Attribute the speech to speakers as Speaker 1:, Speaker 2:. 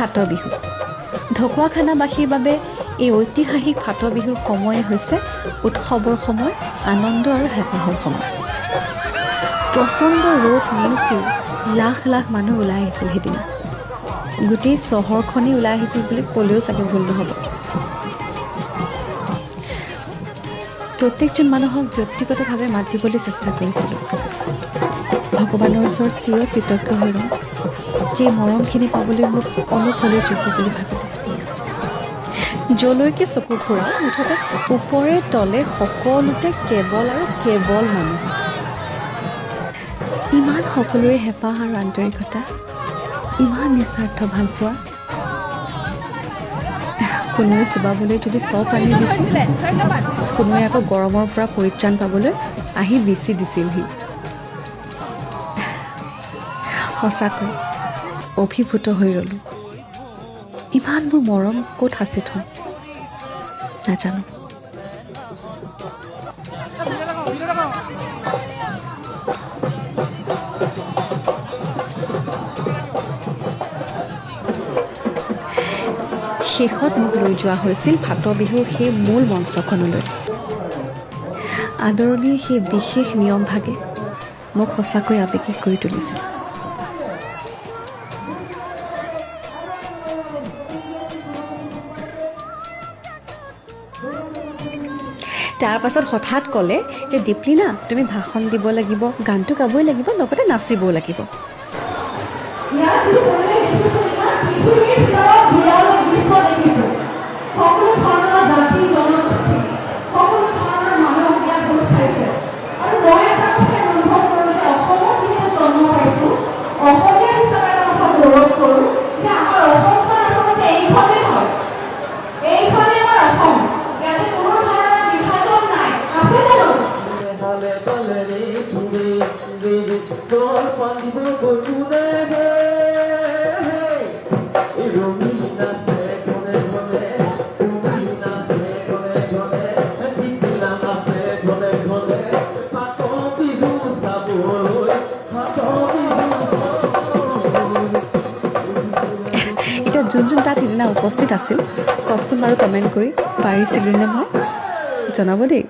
Speaker 1: ফাট বিহু ঢকুৱাখানাবাসীৰ বাবে এই ঐতিহাসিক ফাট বিহুৰ সময় হৈছে উৎসৱৰ সময়, আনন্দ আৰু হেঁপাহৰ সময়। প্ৰচণ্ড ৰ'দ নেওচি লাখ লাখ মানুহ ওলাই আহিছিল সেইদিনা। গোটেই চহৰখনেই ওলাই আহিছিল বুলি ক'লেও চাগে ভুল নহ'ব। প্ৰত্যেকজন মানুহক ব্যক্তিগতভাৱে মাত দিবলৈ চেষ্টা কৰিছিলোঁ। ভগৱানৰ ওচৰত চিৰ কৃতজ্ঞ হৈ ৰওঁ, যে মৰমখিনি পাবলৈ মোক অলপ হ'লেও যোগ্য বুলি ভাবিলে। যলৈকে চকু ঘূৰাওঁ মুঠতে ওপৰে তলে সকলোতে কেৱল আৰু কেৱল মানুহ। ইমান সকলোৰে হেঁপাহ আৰু আন্তৰিকতা, ইমান নিস্বাৰ্থ ভালপোৱা। কোনোৱে চুবাবলৈ যদি চব আনি দিছিল, কোনোৱে আকৌ গৰমৰ পৰা পৰিত্ৰাণ পাবলৈ আহি বিচি দিছিলহি। সঁচাকৈ অভিভূত হৈ ৰ'লোঁ। ইমানবোৰ মৰম ক'ত সাঁচি থওঁ নাজানো। শেষত মোক লৈ যোৱা হৈছিল ফাট বিহুৰ সেই মূল মঞ্চখনলৈ। আদৰণিৰ সেই বিশেষ নিয়মভাগে মোক সঁচাকৈ আৱেগিক কৰি তুলিছিল। তাৰ পাছত হঠাৎ ক'লে যে দীপলিনা, তুমি ভাষণ দিব লাগিব, গানটো গাবই লাগিব, লগতে নাচিবও লাগিব। এতিয়া যোন তাত সিদিনা উপস্থিত আছিল কওকচোন বাৰু কমেণ্ট কৰি, পাৰিছিলোঁ নে মই জনাব দেই।